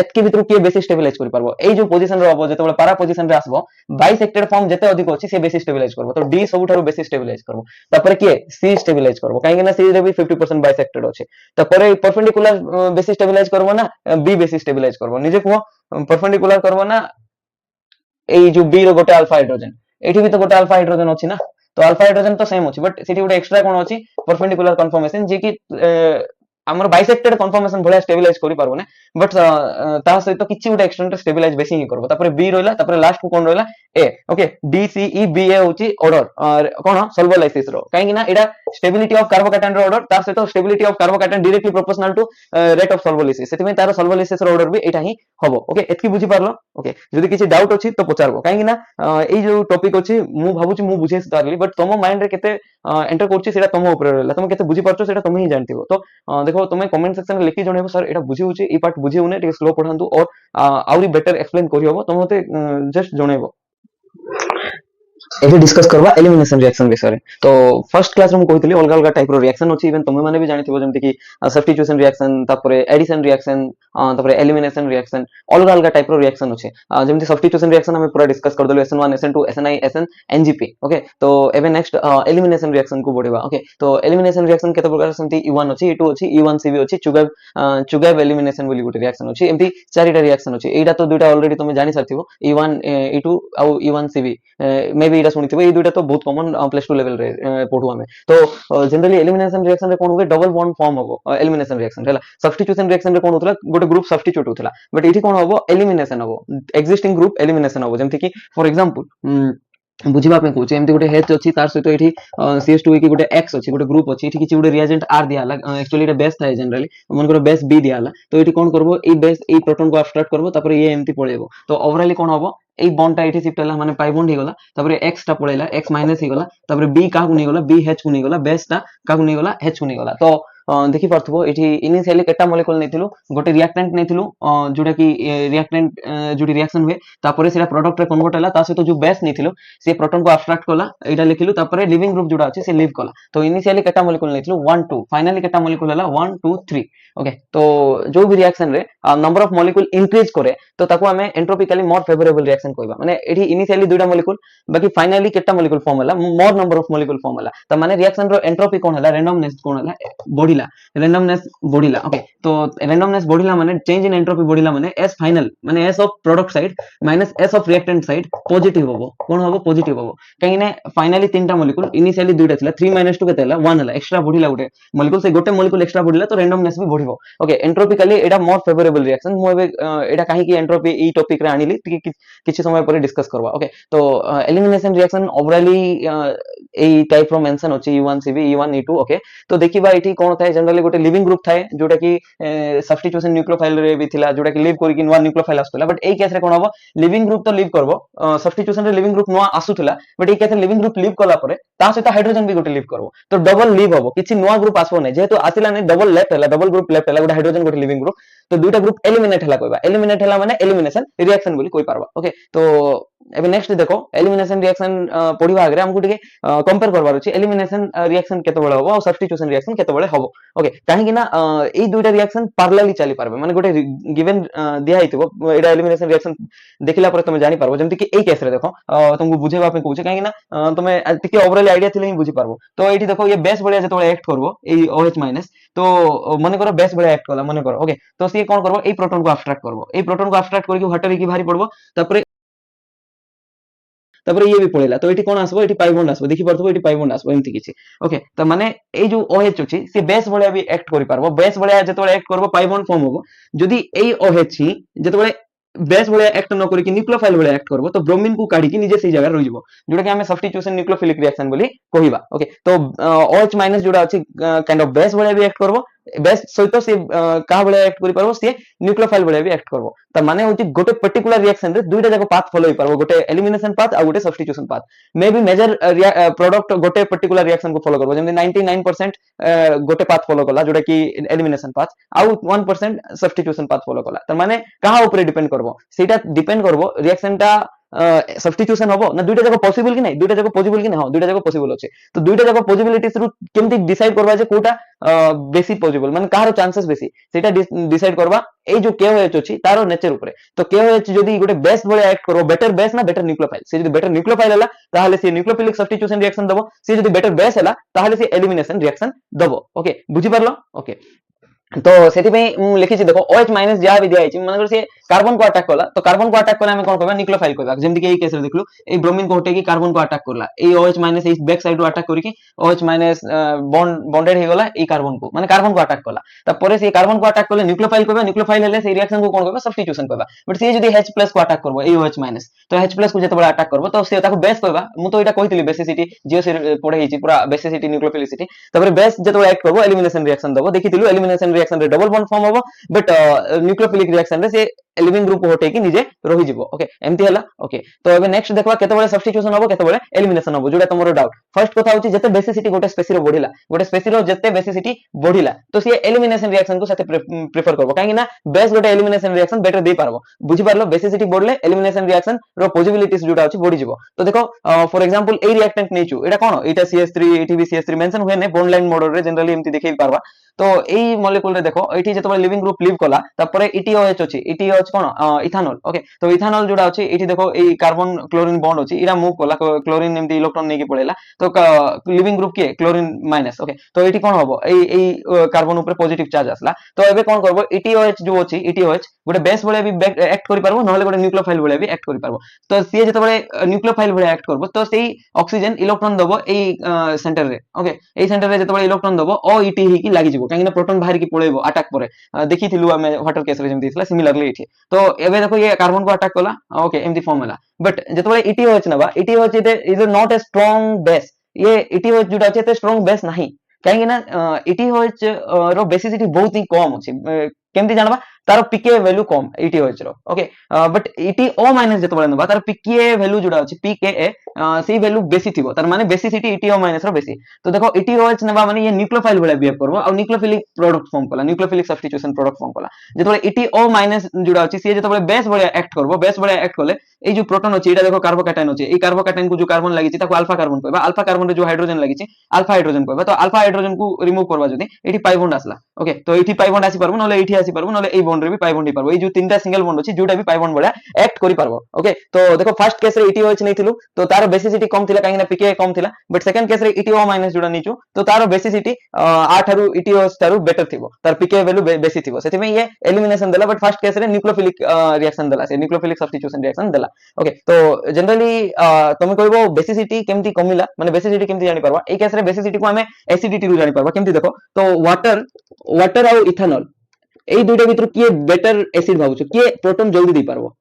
एतके भितरु के बेसी स्टेबिलाइज करि परबो एई जो पोजीशन रे हबो जेतेबेले पारा पोजीशन रे आसबो बाइसेक्टेड फॉर्म जेते अधिक अछि से बेसी स्टेबिलाइज करबो तो डी सबुठारु बेसी स्टेबिलाइज करबो तापर के सी स्टेबिलाइज करबो काहे ना सी रे भी 50% बाइसेक्टेड अछि तापर परपेंडिकुलर बेसी स्टेबिलाइज करबो ना बी बेसी स्टेबिलाइज करबो निजे को परपेंडिकुलर करबो ना एई जो बी रो गोटे अल्फा हाइड्रोजन एठी भी तो गोटे अल्फा हाइड्रोजन अछि ना तो अल्फा हाइड्रोजन तो सेम अछि बट सेठी गोटे एक्स्ट्रा कोन अछि परपेंडिकुलर कन्फर्मेशन जे कि हमर बाइसेक्टेड कन्फर्मेशन भलिया स्टेबिलाइज करि पारबो ने बट ता सहित किछि गोटे एक्सटेंट स्टेबिलाइज बेसी ही करबो तापर बी रोइला तापर लास्ट को कोन रोइला A okay D C E B A होछि ऑर्डर और कोन सॉल्वोलाइसिस रो काहे कि ना एडा स्टेबिलिटी ऑफ कार्बोकैटायन रो ऑर्डर ता सहित stability of carbocation directly proportional to rate of solvolysis सेति में तार सॉल्वोलाइसिस रो ऑर्डर भी एटा ही हबो ओके एतकी बुझी पारलो ओके जदि किछि डाउट अछि तो पचारबो काहे कि ना एई जो टॉपिक अछि मु भाबुछि मु बुझे सारली बट तमो माइंड रे केते एंटर करछि सेटा तमो ऊपर रहला तमे केते बुझी पारछो सेटा तमे ही जानथिबो तो देखो तमे कमेंट सेक्शन में लिखि जणेबो सर एटा बुझी होछि ई पार्ट बुझी होने टिके स्लो पढांतु और आउरी बेटर एक्सप्लेन करि हबो तमे मते जस्ट जणेबो एबे डिस्कस करबा एलिमिनेशन रिएक्शन विषय रे तो फर्स्ट क्लास रे हम कहितली अलग अलग टाइप रो रिएक्शन अछि इवन तमे माने भी जानिथिबो जेमति कि सब्स्टिट्यूशन रिएक्शन तापरे एडिशन रिएक्शन तापरे एलिमिनेशन रिएक्शन अलग अलग टाइप रो रिएक्शन अछि जेमति सब्स्टिट्यूशन रिएक्शन हम पूरा डिस्कस कर देलु SN1 SN2 SNI SN NGP okay तो एबे नेक्स्ट एलिमिनेशन रिएक्शन को बढ़ेबा ओके तो एलिमिनेशन रिएक्शन केते प्रकार संति E1 अछि E2 अछि E1CB अछि चुगैब एलिमिनेशन बोली गुटे रिएक्शन अछि एमति चारिटा रिएक्शन अछि एटा तो दुटा ऑलरेडी तमे जानि सारथिबो E1 E2 आ E1CB मे भी एटा सुनिथिबो ए दुटा तो बहुत कॉमन प्लस 2 लेवल रे पढु हमें तो जनरली एलिमिनेशन रिएक्शन रे कोन होबे डबल बॉन्ड फॉर्म होबो एलिमिनेशन रिएक्शन हैला सब्स्टिट्यूशन रिएक्शन रे कोन होतला गोटे ग्रुप सब्स्टिट्यूट होतला बट एठी कोन होबो एलिमिनेशन होबो एक्जिस्टिंग ग्रुप एलिमिनेशन होबो जेमति कि फॉर एग्जांपल बुझिबा पे कहूचे एमती गोटे हेच अछि तार सहित एठी CS2 की गोटे X अछि गोटे ग्रुप अछि एठी किछि गोटे रिएजेंट R दियाला एक्चुअली एटा बेस थाए जनरली मन करो बेस B दियाला तो एठी कोन करबो ए बेस ए प्रोटॉन को अब्स्ट्रैक्ट करबो तापर ये एमती पळेबो तो ओवरऑली कोन होबो ए बॉन्ड टा एठी शिफ्ट होला माने पाई बॉन्ड हे गला तापर X टा पळेला X माइनस हे गला तापर B का गुनी गला B H गुनी गला बेस टा का गुनी गला H गुनी गला तो देखि पारथबो एठी इनिशियली केटा मॉलिक्यूल नेथिलु गोटे रिएक्टेंट नेथिलु जोटा कि रिएक्टेंट जोटी रिएक्शन हुए तापर सेटा प्रोडक्ट रे कन्वर्ट होला ता सहित जो बेस नेथिलु से प्रोटॉन को अब्स्ट्रैक्ट कला एटा लिखिलु तापर लिविंग ग्रुप जोटा अछि से लीव कला तो इनिशियली केटा मॉलिक्यूल नेथिलु 1 2 फाइनली केटा मॉलिक्यूल हला 1 2 3 ओके तो जो भी रिएक्शन रे नंबर ऑफ मॉलिक्यूल इंक्रीज करे तो ताको हमें एंट्रोपिकली मोर फेवरेबल रिएक्शन कहबा माने एठी इनिशियली दुटा मॉलिक्यूल बाकी फाइनली केटा मॉलिक्यूल फॉर्म होला मोर नंबर ऑफ मॉलिक्यूल फॉर्म होला त माने रिएक्शन रो एंट्रोपी कोन होला रैंडमनेस कोन होला बढ़िला रैंडमनेस बढ़िला ओके तो रैंडमनेस बढ़िला माने चेंज इन एंट्रोपी बढ़िला माने S फाइनल माने S of product side minus S of reactant side positive होबो कोन होबो पॉजिटिव होबो काहेने फाइनली तीनटा मॉलिक्यूल इनिशियली दुटा थिला 3 - 2 केते होला 1 होला एक्स्ट्रा बढ़िला गोटे मॉलिक्यूल से गोटे मॉलिक्यूल एक्स्ट्रा बढ़िला तो रैंडमनेस भी बढ़िबो ओके एंट्रोपिकली एटा मोर फेवरेबल अनस्टेबल रिएक्शन मु एबे एटा काहे कि एंट्रोपी ई टॉपिक रे आनिली किछि समय पर डिस्कस करबा ओके तो एलिमिनेशन रिएक्शन ओवरऑली एई टाइप रो मेंशन अछि E1 CB E1 E2 okay तो देखिबा एठी कोन थाए जनरली गोटे लिविंग ग्रुप थाए जोटा कि सब्स्टिट्यूशन न्यूक्लियोफाइल रे भी थिला जोटा कि लीव करिक नवा न्यूक्लियोफाइल आस्तला बट एई केस रे कोन हबो लिविंग ग्रुप तो लीव करबो सब्स्टिट्यूशन रे लिविंग ग्रुप नवा आसुथिला बट एई केस रे लिविंग ग्रुप लीव कला परे ता सहित हाइड्रोजन भी गोटे लीव करबो तो डबल लीव हबो किछि नवा ग्रुप आसबो नै जेहेतु आसिला नै डबल लेफ्ट हला डबल ग्रुप लेफ्ट हला गोटे हाइड्रोजन गोटे लिविंग ग्रुप तो दुईटा ग्रुप एलिमिनेट हला कहबा एलिमिनेट हला माने एलिमिनेशन रिएक्शन बोली कोइ पारबा ओके तो एबे नेक्स्ट देखो एलिमिनेशन रिएक्शन पढिबा आगरे हमकु टिके कंपेयर करबार अछि एलिमिनेशन रिएक्शन केते बेले हबो और सब्स्टिट्यूशन रिएक्शन केते बेले हबो ओके काहे कि ना एई दुईटा रिएक्शन पैरेलली चली पारबे माने गोटे गिवन दिया हितबो एडा एलिमिनेशन रिएक्शन देखिला परे तुम जानि पारबो जेमति कि एई केस रे देखो तुमको बुझेबा पे कहूचे काहे कि ना तुमे टिके ओवरऑल आईडिया थिले ही बुझी पारबो तो एठी देखो ये बेस बलिया जतबे एक्ट करबो एई OH माइनस तो माने करो बेस बलिया एक्ट कला माने करो ओके तो से कोन करबो एई प्रोटॉन को अब्स्ट्रैक्ट करबो एई प्रोटॉन को अब्स्ट्रैक्ट करके वाटर की भारी पड़बो तापरे ये भी पळेला तो एठी कोन आसबो एठी पाई बॉन्ड आसबो देखि परथबो एठी पाई बॉन्ड आसबो एमति किछि ओके तो माने ए जो OH अछि से बेस बलिया भी एक्ट करि पारबो बेस बलिया जतबे एक्ट करबो पाई बॉन्ड फॉर्म होबो जदि ए OH छी जतबे बेस बलिया एक्ट न करि कि न्यूक्लियोफाइल बलिया एक्ट करबो तो ब्रोमीन को काढी कि निजे सेही जगह रहि जबो जोटा कि हमें सब्स्टिट्यूशन न्यूक्लियोफिलिक रिएक्शन बोली कहिबा ओके तो OH माइनस जोटा अछि काइंड ऑफ बेस बलिया भी एक्ट करबो बेस सहित से का बलिया एक्ट करि पारबो से न्यूक्लियोफाइल बलिया भी एक्ट करबो त माने होची गोटे पर्टिकुलर रिएक्शन रे दुईटा जाको पाथ फॉलो होई पारबो गोटे एलिमिनेशन पाथ आ गोटे substitution path may be major product गोटे पर्टिकुलर रिएक्शन को फॉलो करबो जेमि 99% गोटे पाथ फॉलो कला जोटा कि एलिमिनेशन पाथ आ 1% सब्स्टिट्यूशन पाथ फॉलो कला त माने कहा ऊपर डिपेंड करबो सेटा डिपेंड करबो रिएक्शन टा सब्स्टिट्यूशन हबो ना दुईटा जाको पॉसिबल कि नै दुईटा जाको पॉसिबल कि नै हां दुईटा जाको पॉसिबल अछि तो दुईटा जाको पॉसिबिलिटीज रु केमति डिसाइड करबा जे कोटा बेसी पॉसिबल माने कहारो चांसेस बेसी सेटा डिसाइड करबा ए जो KOH अछि तारो नेचर ऊपर तो KOH जदी गोटे बेस बळे एक्ट करबो बेटर बेस ना बेटर न्यूक्लियोफाइल से जदी बेटर न्यूक्लियोफाइल हला ताहाले से न्यूक्लियोफिलिक सब्स्टिट्यूशन रिएक्शन दबो से जदी बेटर बेस हला ताहाले से एलिमिनेशन रिएक्शन दबो ओके बुझी परलो ओके तो सेति पे लिखि छी देखो OH माइनस जा भी दिया छि माने से कार्बन को अटैक कला तो कार्बन को अटैक कला हम कोन कहबा न्यूक्लियोफाइल कहबा जेमति कि एई केस रे देखलु ए ब्रोमीन को हटे कि कार्बन को अटैक करला ए OH माइनस इस बैक साइड रो अटैक करी कि OH माइनस बॉन्डेड हे गला ए कार्बन को माने कार्बन को अटैक कला त परे से कार्बन को अटैक करले न्यूक्लियोफाइल कहबा न्यूक्लियोफाइल हेले से रिएक्शन को कोन कहबा सब्स्टिट्यूशन कहबा बट से जदी H+ को अटैक करबो ए OH माइनस तो H+ को जते बडा अटैक करबो तो से ताको बेस कहबा मु तो एटा कहितली बेसिसिटी जियो से पढे हिची पूरा बेसिसिटी न्यूक्लियोफिलिसिटी तबरे बेस जते एक्ट करबो एलिमिनेशन रिएक्शन दबो देखितिलु एलिमिनेशन रिएक्शन रे डबल बॉन्ड फॉर्म होबो बट न्यूक्लियोफिलिक रिएक्शन रे से लिविंग ग्रुप होटे कि निजे रहि जिवो ओके एमती हला ओके तो एबे नेक्स्ट देखबा केते बळे सब्स्टिट्यूशन होबो केते बळे एलिमिनेशन होबो जोडा तमरो डाउट फर्स्ट कथा होची जते बेसिसिटी गोटे स्पेसी रो बढ़िला गोटे स्पेसी रो जते बेसिसिटी बढ़िला तो से एलिमिनेशन रिएक्शन को साथे प्रेफर करबो काहे कि ना बेस गोटे एलिमिनेशन रिएक्शन बेटर दे पारबो बुझी पारलो बेसिसिटी बढ़ले एलिमिनेशन रिएक्शन रो पॉसिबिलिटीज जोडा होची बढ़ी जिवो तो देखो for example A reactant नेचु Etah cone Etah CH3 eighty भी CH3 मेंशन हुए ने बॉन्ड लाइन मॉडल रे जनरली एमती देखै पारबा तो एई मॉलिक्यूल रे देखो एठी जते बळे लिविंग ग्रुप लीव कला तापरे ETOH अछि ETOH कोन इथानॉल ओके तो इथानॉल जोडा अछि एठी देखो एई कार्बन क्लोरीन बॉन्ड अछि इरा मूव कला क्लोरीन एमती इलेक्ट्रॉन नेकी पळेला तो लिविंग ग्रुप के क्लोरीन माइनस ओके तो एठी कोन हबो एई कार्बन ऊपर पॉजिटिव चार्ज आसला तो एबे कोन करबो ETOH जो अछि ETOH गोटे बेस बळे भी एक्ट करि पारबो नहले गोटे न्यूक्लियोफाइल बळे भी एक्ट करि पारबो तो से जते बळे न्यूक्लियोफाइल बळे एक्ट करबो तो सेई ऑक्सीजन इलेक्ट्रॉन दबो एई सेंटर रे ओके एई सेंटर रे जते बळे इलेक्ट्रॉन दबो OET ही की लागि जिवो काहे ना प्रोटॉन बाहर की पळेबो अटैक परे देखिथिलु हमें वाटर केस रे जेम दिसला सिमिलरली एठी तो एबे देखो ये कार्बन को अटैक कला ओके एमती फॉर्म हला बट जते बळे ETOH नबा ETOH is not a strong base ये ETOH जुडा अछि ते स्ट्रांग बेस नाही काहे ना ETOH रो बेसिसिटी बहुत ही कम अछि केमती जानबा तार pK वैल्यू कम ETOH रो ओके बट ETO माइनस जते बळे नबा तार pKa वैल्यू जुडा अछि pKa सी वैल्यू बेसी थिबो तार माने बेसिसिटी ETO माइनस रो बेसी तो देखो ETOH नबा माने ये न्यूक्लियोफाइल बळे बिहेव करबो आ न्यूक्लियोफिलिक प्रोडक्ट फॉर्म कला न्यूक्लियोफिलिक सब्स्टिट्यूशन प्रोडक्ट फॉर्म कला जते बळे ETO माइनस जुडा अछि सी जते बळे बेस बळे एक्ट करबो बेस बळे एक्ट करले ए जो प्रोटॉन अछि एटा देखो कार्बोकैटायन अछि ए कार्बोकैटायन को जो कार्बन लागि छि ताको अल्फा कार्बन कहबा अल्फा कार्बन रे जो हाइड्रोजन लागि छि अल्फा हाइड्रोजन कहबा तो अल्फा हाइड्रोजन को रिमूव करबा जदी एठी पाई बॉन्ड आसला ओके तो एठी पाई बॉन्ड आसी परबो नले एठी आसी परबो नले ए बॉन्ड रे भी पाई बॉन्ड ही परबो ए जो तीनटा सिंगल बॉन्ड अछि जोटा भी पाई बॉन्ड बळे एक्ट करि परबो ओके तो देखो फर्स्ट केस रे ETOH नैथिलु तो तार बेसिसिटी कम थिला काहे ना pKa कम थिला बट सेकंड केस रे ETO माइनस जोडा नीचु तो तार बेसिसिटी आ थारु ETOH थारु बेटर थिबो तार pKa वैल्यू बेसी थिबो सेति में ये एलिमिनेशन देला बट फर्स्ट केस रे न्यूक्लियोफिलिक रिएक्शन देला से न्यूक्लियोफिलिक सब्स्टिट्यूशन रिएक्शन देला ओके तो जनरली तुम कहबो बेसिसिटी केमती कमिला माने बेसिसिटी केमती जानि परबा ए केस रे बेसिसिटी को हमें एसिडिटी रु जानि परबा केमती देखो तो वाटर वाटर और इथेनॉल एई दुइटा भितर किए बेटर एसिड भाबुछ किए प्रोटॉन जल्दी दे पारबो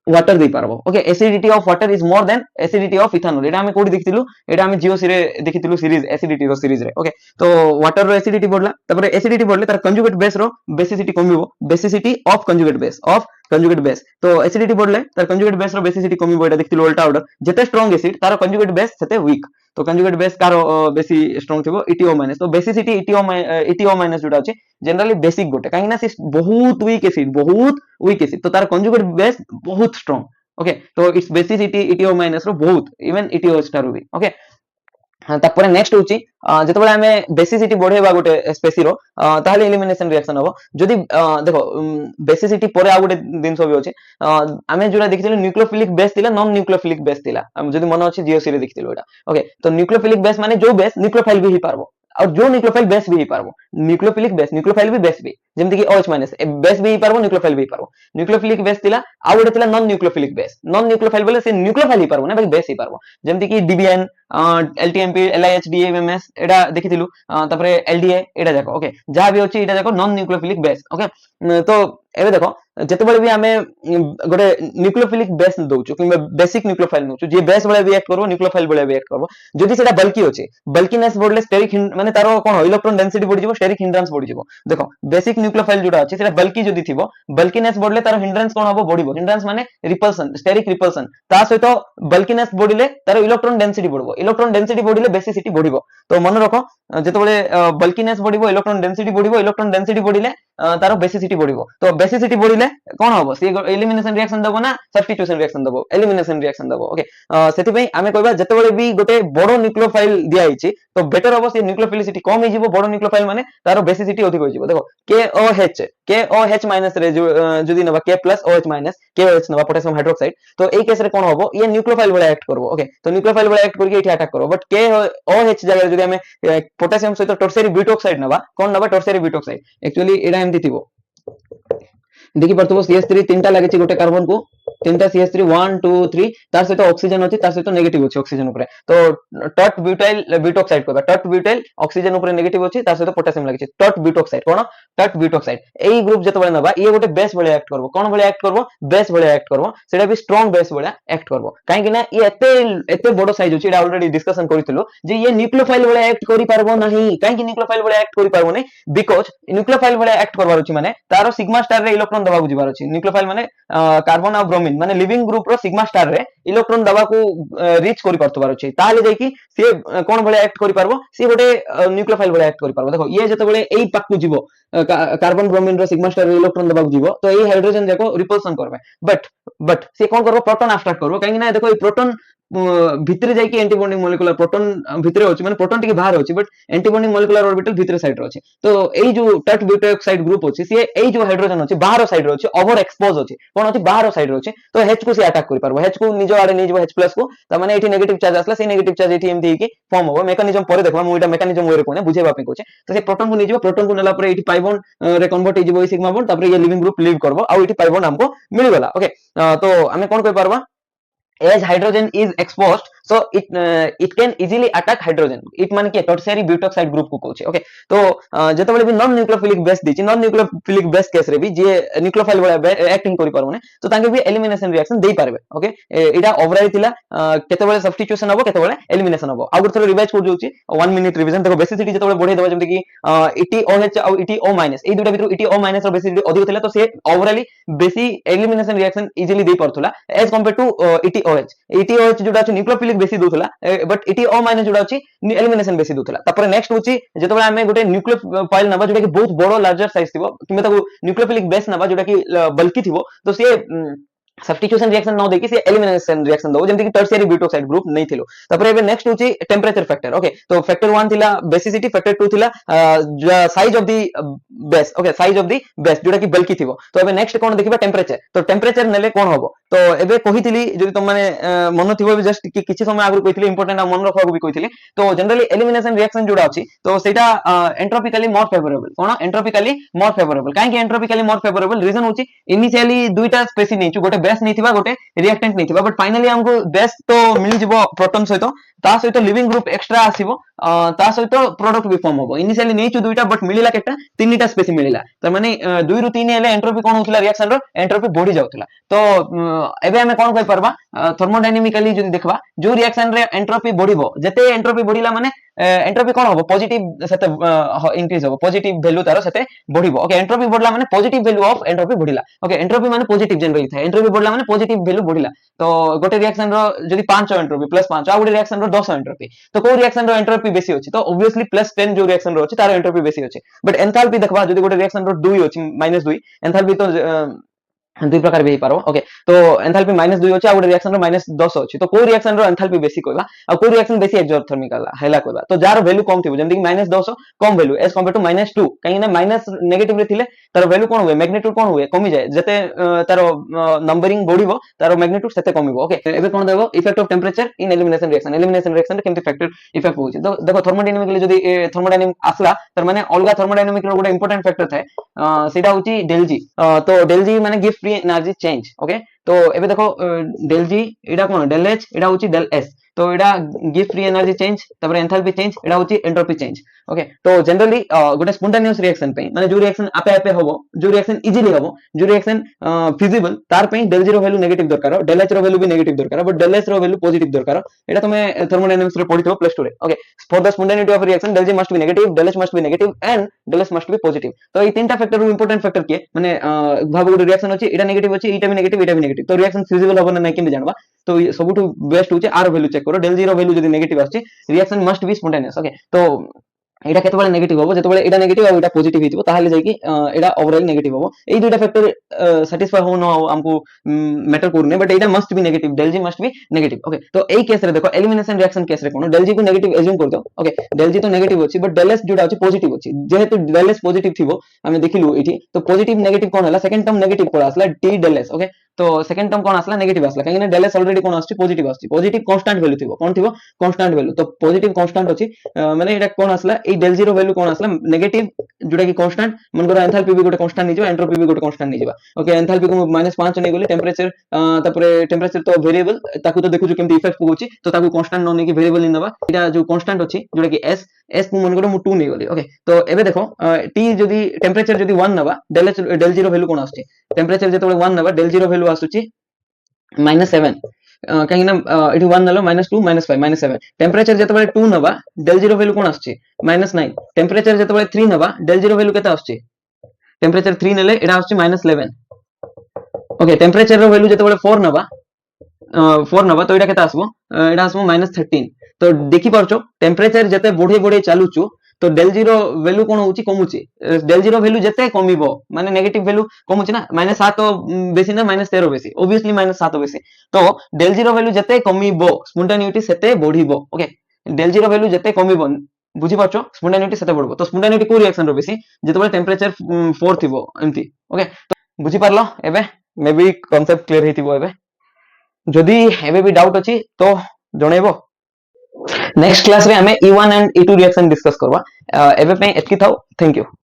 वाटर दे पारबो okay acidity of water is more than acidity of ethanol एटा हमें कोडी देखितिलु एटा हमें जिओ रे देखितिलु सीरीज एसिडिटी रो सीरीज रे ओके तो वाटर रो एसिडिटी बढ़ला तपर एसिडिटी बढ़ले तार कंजुगेट बेस रो बेसिसिटी कमिबो बेसिसिटी ऑफ कंजुगेट बेस तो एसिडिटी बढ़ले तार कंजुगेट बेस रो बेसिसिटी कमिबो एटा देखितिलु उल्टा ऑर्डर जते स्ट्रांग एसिड तार कंजुगेट बेस सेते वीक तो कंजुगेट बेस कार बेसी स्ट्रांग थिबो इटीओ माइनस तो बेसिसिटी इटीओ माइनस जोटा अछि जनरली बेसिक गोटे काहे ना से बहुत वीक एसिड तो तार कंजुगेट बेस बहुत स्ट्रांग ओके तो इट्स बेसिसिटी इटीओ माइनस रो बहुत इवन इटीओ स्टार भी ओके हाँ तापर नेक्स्ट होची जेतबेले हमें बेसिसिटी बढ़ेबा गोटे स्पेसी रो ताहले एलिमिनेशन रिएक्शन हबो जदी देखो बेसिसिटी परे आ गोटे दिन सब होची हमें जोरा देखिथिलु न्यूक्लियोफिलिक बेस थिला नॉन न्यूक्लियोफिलिक बेस थिला हम जदी मन अछि जीओसी रे देखिथिलु एटा ओके तो न्यूक्लियोफिलिक बेस माने जो बेस न्यूक्लियोफाइल भी ही पारबो और जो न्यूक्लियोफाइल बेस भी ही पारबो न्यूक्लियोफिलिक भी बेस भी जेमति कि OH माइनस बेस भी ही पारबो न्यूक्लियोफाइल भी ही पारबो न्यूक्लियोफिलिक बेस थिला आ गोटे थिला नॉन न्यूक्लियोफिलिक बोले से न्यूक्लियोफाइल ही पारबो ना बाकी बेस ही पारबो जेमति कि DBN LTMP LIH DMMS एटा देखिथिलु तापरे LDA एटा जाको ओके जहा भी होची एटा जाको नॉन न्यूक्लियोफिलिक बेस ओके तो एबे देखो जेतेबेले भी हमें गोटे न्यूक्लियोफिलिक बेस दोचु कि बेसिक न्यूक्लियोफाइल नोचु जे बेस बळे रिएक्ट करबो न्यूक्लियोफाइल बळे रिएक्ट करबो जदि सेटा बल्की होची बल्कीनेस बढ़ले स्टेरिक माने तारो कोन इलेक्ट्रॉन डेंसिटी बढ़ि जिवो स्टेरिक हिंड्रेंस बढ़ि जिवो देखो बेसिक न्यूक्लियोफाइल जोटा अछि सेटा बल्की जदि थिबो बल्कीनेस बढ़ले तारो हिंड्रेंस कोन हबो बढ़िबो हिंड्रेंस माने रिपल्सन स्टेरिक रिपल्सन ता सहित बल्कीनेस बढ़िले तारो इलेक्ट्रॉन डेंसिटी बढ़बो इलेक्ट्रॉन डेंसिटी बढ़िले बेसिसिटी बढ़िबो तो मन रखो जेतेबेले बल्कीनेस बढ़िबो इलेक्ट्रॉन डेंसिटी बढ़िले तारो बेसिसिटी बढ़िबो तो बेसिसिटी बढ़िले कोन हबो से एलिमिनेशन रिएक्शन दबो ना सब्स्टिट्यूशन रिएक्शन दबो एलिमिनेशन रिएक्शन दबो ओके सेति पई हमें कहबा जेतेबेले भी गोटे बडो न्यूक्लियोफाइल दिया हिची तो बेटर हबो से न्यूक्लियोफिलिसिटी कम हि जिवो बडो न्यूक्लियोफाइल माने तारो बेसिसिटी अधिक हो जिवो देखो KOH माइनस रे जदी नबा K plus OH minus KOH नबा पोटेशियम हाइड्रोक्साइड तो एई केस रे कोन हबो ये न्यूक्लियोफाइल बळे एक्ट करबो ओके तो न्यूक्लियोफाइल बळे एक्ट करके एठी अटैक करबो बट KOH जगह जदी हमें पोटेशियम सहित टर्शियरी ब्यूटोक्साइड नबा कोन नबा टर्शियरी ब्यूटोक्साइड एक्चुअली एडा एमति थिबो देखि परतबो CH3 तीनटा लागिछि गोटे कार्बन को तीनटा CH3 1 2 3 तार सहित ऑक्सीजन अछि तार सहित नेगेटिव अछि ऑक्सीजन ऊपर तो टट ब्यूटाइल ब्यूटोक्साइड कहबा टट ब्यूटाइल ऑक्सीजन ऊपर नेगेटिव अछि तार सहित पोटेशियम लागिछि टट ब्यूटोक्साइड कोन टट ब्यूटोक्साइड एई ग्रुप जतबे नबा ये गोटे बेस बळे एक्ट करबो कोन बळे एक्ट करबो बेस बळे एक्ट करबो सेटा भी स्ट्रांग बेस बळे एक्ट करबो काहे कि ना ये एते बडो साइज अछि एटा ऑलरेडी डिस्कशन करितलो जे ये न्यूक्लियोफाइल बळे एक्ट करि पारबो नाही काहे कि न्यूक्लियोफाइल बळे एक्ट करि पारबो नै बिकॉज़ न्यूक्लियोफाइल बळे एक्ट करबार अछि माने तारो सिग्मा स्टार रे इलेक्ट्रॉन दबाकू जिबार अछि न्यूक्लियोफाइल माने कार्बन और ब्रोमीन माने लिविंग ग्रुप रो सिग्मा स्टार रे इलेक्ट्रॉन दबाकू रीच करि परतबार अछि ताले जाय कि से कोन बळे एक्ट करि पारबो से गोटे न्यूक्लियोफाइल बळे एक्ट करि पारबो देखो ये जतबेले एई पाकू जिवो कार्बन ब्रोमीन रो सिग्मा स्टार रे इलेक्ट्रॉन दबाकू जिवो तो एई हाइड्रोजन जाको रिपल्सन करबे बट से कोन करबो प्रोटॉन अब्स्ट्रैक्ट करबो काहे ना देखो ए प्रोटॉन भितरे जाई कि एंटीबॉन्डिंग मॉलिक्यूलर प्रोटॉन भितरे होची माने प्रोटॉन टिके बाहर होची बट एंटीबॉन्डिंग मॉलिक्यूलर ऑर्बिटल भितरे साइड रो अछि तो एई जो टट ब्यूटोक्साइड ग्रुप होची से एई जो हाइड्रोजन होची बाहर साइड रो अछि ओवर एक्सपोज होची कोन होची बाहर साइड रो अछि तो H को से अटैक करि पारबो H को निजो आडे निजो H+ को त माने एठी नेगेटिव चार्ज आसला से नेगेटिव चार्ज एठी एमथि कि फॉर्म होबो मेकानिज्म परे देखबा मु एटा मेकानिज्म वे रे कोने बुझेबा पे कोचे तो से प्रोटॉन को निजो प्रोटॉन को नेला परे एठी पाई बॉन्ड रे कन्वर्ट हो जिवो सिग्मा बॉन्ड तापर ये लिविंग ग्रुप लीव करबो आ एठी पाई बॉन्ड हमको मिल गला ओके तो हमें कोन कहि पारबा as hydrogen is exposed so it can easily attack hydrogen it मान के टर्शियरी ब्यूटोक्साइड ग्रुप को कहउछे ओके तो जेतबेले भी नॉन न्यूक्लियोफिलिक बेस दिछि नॉन न्यूक्लियोफिलिक बेस केस रे भी जे न्यूक्लियोफाइल बळे एक्टिंग करि पारबो ने तो तांके भी एलिमिनेशन रिएक्शन देई पारबे ओके एटा ओवरऑल थिला केतेबेले सब्स्टिट्यूशन हबो केतेबेले एलिमिनेशन हबो आ गुड थोरो रिवाइज कर जोछि 1 मिनिट रिवीजन देखो बेसिसिटी जेतबेले बढ़े देबा जेमति कि ETOH आ ETO- एई दुटा भितर ETO- रो बेसिसिटी अधिक थिला तो से ओवरऑली बेसी एलिमिनेशन रिएक्शन इजीली देई परथुला एज कंपेयर टू ETOH जोटा अछि न्यूक्लियोफिलिक बेसी दोथला बट ETO- जोटा अछि एलिमिनेशन बेसी दोथला तापर नेक्स्ट होछि जेतबेले हमें गोटे न्यूक्लियोफाइल नबा जोटा कि बहुत बडो लार्जर साइज थिबो किमे ताको न्यूक्लियोफिलिक बेस नबा जोटा कि बल्की थिबो तो से सब्स्टिट्यूशन रिएक्शन न देकी से एलिमिनेशन रिएक्शन दो जेमति कि टर्शियरी ब्यूटोक्साइड ग्रुप नै थिलो तापर एबे नेक्स्ट होछि टेम्परेचर फैक्टर ओके तो फैक्टर 1 थिला बेसिसिटी फैक्टर 2 थिला size of the base okay size of the base जोटा कि बल्की थिबो तो एबे नेक्स्ट कोन देखिबा टेम्परेचर तो टेम्परेचर नेले कोन होबो तो एबे कहितली जदि तुम माने मन थिबो जस्ट किछि समय आगु कहितली इंपोर्टेंट आ मन रखबा भी कहितली तो जनरली एलिमिनेशन रिएक्शन जोड़ा अछि तो सेटा एंट्रोपिकली मोर फेवरेबल कोन एंट्रोपिकली मोर फेवरेबल काहे कि एंट्रोपिकली मोर फेवरेबल रीजन होछि इनिशियली दुईटा स्पेसी नेचु गोटे बेस नैथिबा गोटे रिएक्टेंट नैथिबा बट फाइनली हमको बेस तो मिल जिवो प्रोटॉन सहित ता सहित लिविंग ग्रुप एक्स्ट्रा आसीबो ता सहित प्रोडक्ट भी फॉर्म होबो इनिशियली नेचु दुईटा बट मिलिला केटा तीनटा स्पेसी मिलिला त माने 2 रु 3 हेले एंट्रोपी कोन होतला रिएक्शन रो एंट्रोपी बढ़ी जाउतला तो एबे हमें कोन कहि परबा थर्मोडायनामिकली जदि देखबा जो रिएक्शन रे एंट्रोपी बढ़िबो जते एंट्रोपी बढ़िला माने एंट्रोपी कोन होबो पॉजिटिव सेते इंक्रीज होबो पॉजिटिव वैल्यू तारो सेते बढ़िबो ओके एंट्रोपी बढ़ला माने पॉजिटिव वैल्यू ऑफ एंट्रोपी बढ़िला ओके एंट्रोपी माने पॉजिटिव जनरली थाए एंट्रोपी बढ़ला माने पॉजिटिव वैल्यू बढ़िला तो गोटे रिएक्शन रो जदि 5 एंट्रोपी प्लस 5 आ गोटे रिएक्शन रो 10 एंट्रोपी तो को रिएक्शन रो एंट्रोपी बेसी होची तो ऑब्वियसली प्लस 10 जो रिएक्शन रो होची तारो एंट्रोपी बेसी होची बट एंथैल्पी देखबा जदि गोटे रिएक्शन रो 2 होची -2 एंथैल्पी तो दुई प्रकार भी पारो ओके तो एंथैल्पी -2 होची आ गोटे रिएक्शन रो -10 होची तो को रिएक्शन रो एंथैल्पी बेसी कहबा आ को रिएक्शन बेसी एक्सोथर्मिकल हैला कहबा तो जार वैल्यू कम थिबो जेंति 10 कम वैल्यू एज कंपेयर टू -2 काहे ना माइनस नेगेटिव रे थिले तार वैल्यू कोन होय मैग्नीट्यूड कोन होय कमी जाय जते तार नंबरिंग बढ़िबो तार मैग्नीट्यूड सेते कमिबो ओके एबे कोन देबो effect of temperature in elimination reaction रे केमति फैक्टर इफेक्ट होची तो देखो थर्मोडायनामिकली जदी थर्मोडायनामिक आसला तार माने अलगा थर्मोडायनामिक रो गोटे इंपोर्टेंट फैक्टर थाए सेटा होची डेल जी तो डेल जी माने give free energy change okay तो एबे देखो डेल जी एडा कोन डेल एच एडा होची डेल एस तो एडा गिव फ्री एनर्जी चेंज तबरे एंथैल्पी चेंज एडा होची एंट्रोपी चेंज ओके तो जनरली गोटे स्पॉन्टेनियस रिएक्शन पे माने जो रिएक्शन आपे आपे होबो जो रिएक्शन इजीली होबो जो रिएक्शन फिजिबल तार पे डेल जी रो वैल्यू नेगेटिव दरकार डेल एच रो वैल्यू भी नेगेटिव दरकार बट डेल एस रो वैल्यू पॉजिटिव दरकार एडा तमे थर्मोडायनामिक्स रे पढिथो +2 रे okay for the spontaneity of reaction del G must be negative del H must be negative and del S must be positive तो ई तीनटा फैक्टर रो इंपोर्टेंट फैक्टर के माने भाबो गोटे रिएक्शन अछि एडा नेगेटिव अछि एटा भी नेगेटिव तो रिएक्शन फिजिबल होबो ना केमि जानबा तो सबुठु बेस्ट होचे आर वैल्यू चेक करो डेल जी रो वैल्यू जदी नेगेटिव आछि reaction must be spontaneous okay तो एटा केतबेले नेगेटिव होबो जेतबेले एटा नेगेटिव आ एटा पॉजिटिव हितबो ताहाले जाई कि एटा ओवरऑल नेगेटिव होबो एई दुइटा फैक्टर सैटिस्फाई हो न हो हमको मैटर करने बट एटा must be negative del G must be negative okay तो एई केस रे देखो एलिमिनेशन रिएक्शन केस रे कोन डेल जी को नेगेटिव एज्यूम कर दो ओके डेल जी तो नेगेटिव अछि बट डेल एस जोटा अछि पॉजिटिव अछि जेहेतु डेल एस पॉजिटिव थिबो हमें देखिलु एठी तो पॉजिटिव नेगेटिव कोन हला सेकंड टर्म नेगेटिव कोन आसला टी डेल एस ओके तो सेकंड टर्म कोन आसला नेगेटिव आसला काहे डेल एस ऑलरेडी कोन आछि पॉजिटिव कांस्टेंट वैल्यू थिबो कोन थिबो कांस्टेंट वैल्यू तो पॉजिटिव कांस्टेंट अछि माने एटा कोन आसला ए डेल जीरो वैल्यू कोन आसला नेगेटिव जोटा कि कांस्टेंट मन करो एंथैल्पी भी गोटे कांस्टेंट नि जबा एंट्रोपी भी गोटे कांस्टेंट नि जबा ओके एंथैल्पी को -5 नै गेले टेंपरेचर तापरे टेंपरेचर तो वेरिएबल ताकू तो देखु केमति इफेक्ट पगुची तो ताकू कांस्टेंट न नै कि वेरिएबल नि नबा एटा जो कांस्टेंट अछि जोटा कि एस एस को मन करो मु 2 नै गेली ओके तो एबे देखो टी जदी टेंपरेचर जदी 1 नबा डेल जीरो वैल्यू कोन आछी टेंपरेचर जेतबे 1 नबा डेल जीरो वैल्यू आछुची -7 कहीं ना इठी 1 नलो -2 -5 -7 टेंपरेचर जेतबे 2 नबा डेल जीरो वैल्यू कोन आछी -9 टेंपरेचर जेतबे 3 नबा डेल जीरो वैल्यू केता आछी टेंपरेचर 3 नेले एडा आछी -11 ओके टेंपरेचर रो वैल्यू जेतबे 4 नबा तो एडा केता आसबो एडा आसबो -13 तो देखि परछो टेंपरेचर जते बढ़े बढ़े चालुचो तो डेल जीरो वैल्यू कोन होची कमुची डेल जीरो वैल्यू जते कमिबो माने नेगेटिव वैल्यू कमुची ना -7 बेसी ना -13 बेसी ऑब्वियसली -7 बेसी तो डेल जीरो वैल्यू जते कमिबो स्पॉन्टेनिटी सेते बढ़िबो ओके डेल जीरो वैल्यू जते कमिबो बुझी पाछो स्पॉन्टेनिटी सेते बढ़बो तो स्पॉन्टेनिटी को रिएक्शन रो बेसी जेतबे टेंपरेचर 4 थिबो एमती ओके तो बुझी पारलो एबे मे बी कांसेप्ट क्लियर हेतिबो एबे जदी एबे भी डाउट अछि तो जणेबो नेक्स्ट क्लास रे हमें E1 and E2 reaction discuss करबा एबे पे एतकी थाओ थैंक यू।